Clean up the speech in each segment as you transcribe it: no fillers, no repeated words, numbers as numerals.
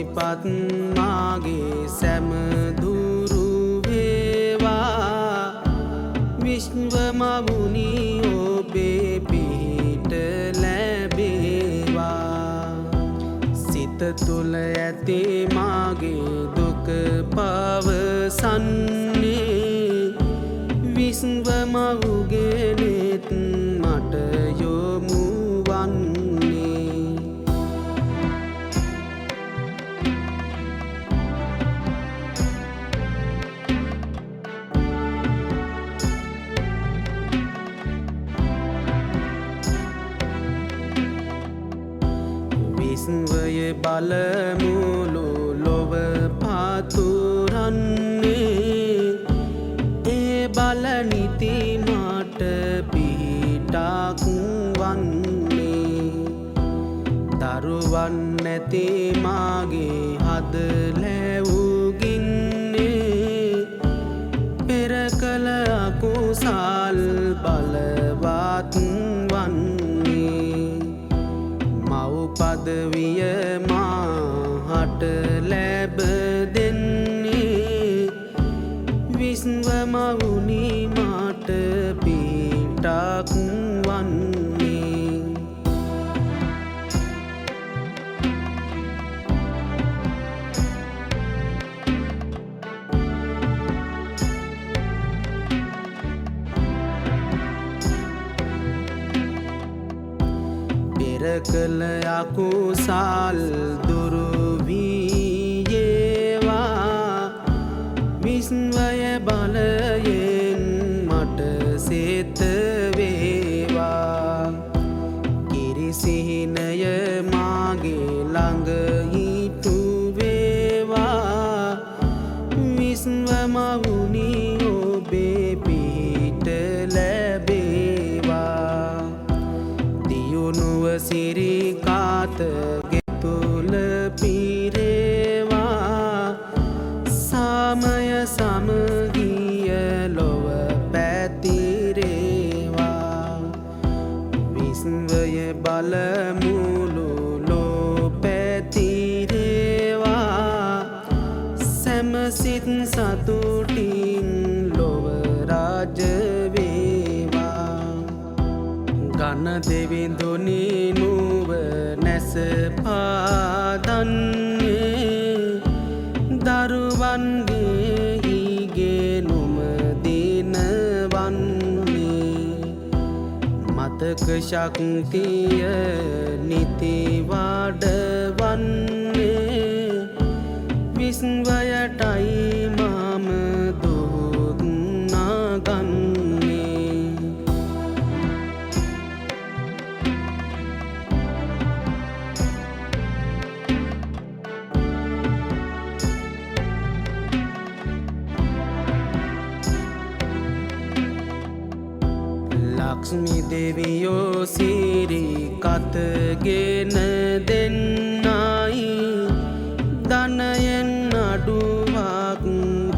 සිපත් මාගේ සැමදුරු වේවා විශ්වමවුනි ඔබේ පිහිට ලැබේවා සිත තුළ ඇති මාගේ දුක පවසන්නේ විශ්වමවුගේ නෙත් මට යොමු වන්නේ විශ්වය බලමුළු ලොව පතුරන්නේ ඒ බලනිති මට පිහිටක් වන්නේ දරුවන් නැති මාගේ හද ලැවුගින්නේ පෙර කළ අකුසල් බලවත් වන්නේ මව්පදවිය මාහට ලැබ දෙන්නේ විශ්වමවුනි මට පිහිටක් වන්නේ පෙර කළ අකුසල් දුරු වේවා විශ්වය බලයෙන් මට සෙත වේවා කිරිසිහිනය මාගේ ළඟ හිටු වේවා විශ්වමවුනි ඔබේ පිහිට ලැබේවා දියුණුව සිරිකාත ගෙතුල පිරේවා සාමය සමගිය ලොව පැතිරේවා විශ්වය බලමුළු ලෝ පැතිරේවා සැමසිත් සතුටින් ලොව රාජ වේවා ගණ දෙවිඳුනි නුව නැස පාදන්නේ දරුවන්ගේ හිගේ නොම දිනවන්නේ මතක ශක්තිය නිති වඩවන්නේ විශ්වයටයි මම දුක් නගන්නේ ලක්ෂ්මී දෙවියෝ සිරි කතගෙන දෙන්නයි ධනයෙන් අඩුවක්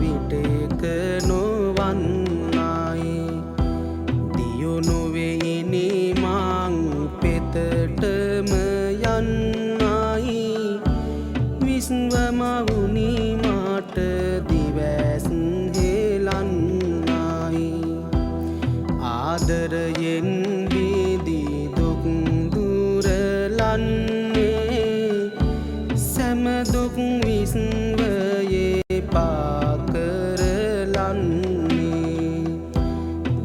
විටක නොවන්නයි දියුණු වෙයිනි මං පෙතටම යන්නයි විශ්වමවුනි මට දිවැස් හෙලන්නයි ආදරයෙන් බිදී දුක් දුරලන්නේ සැම දුක් විශ්වයේ පාකරලන්නේ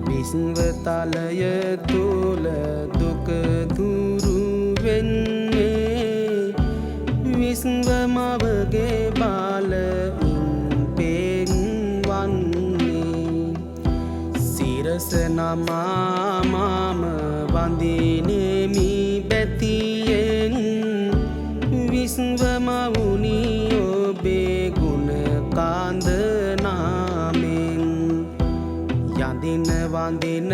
විශ්වතලය තුල දුක දුරු වෙන්නේ විශ්වමවගේ බලමින් පෙන්වන්නේ සිරස නමා මම වඳිනෙමි බැතියෙන් විශ්වමවුනි ඔබේ ගුණ කාන්ද නාමෙන් යඳින වඳින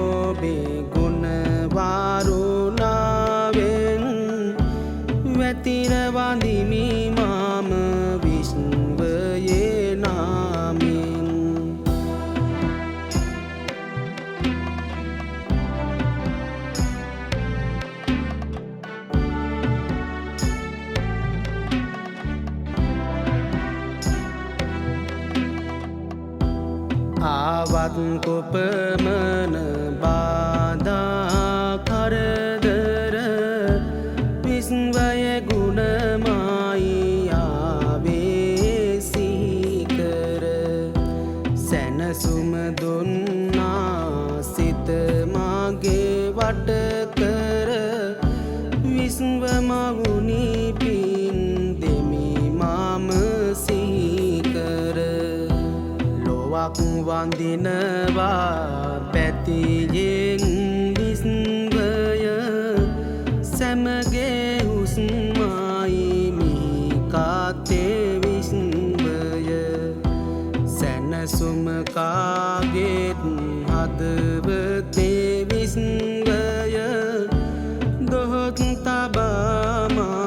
ඔබේ ගුණ වාරුණාවෙන් වැතිර වඳිමි මම විශ්වයේ නාමෙන් කාවත් කොපමණ බාධා කරදර විශ්වය ගුණමයි ආවේසී කර සැනසුම දුන්නා සිත මගේ වට කර විශ්ව මවුනි පින් දෙමි මම සීකර ලොවක් වඳිනවා පැතියෙන් විශ්වය සැමගේ හුස්මයි මිකාතේ විශ්වය සැනසුම කාගෙත් හදවතේ විශ්වය දොහොත් තබා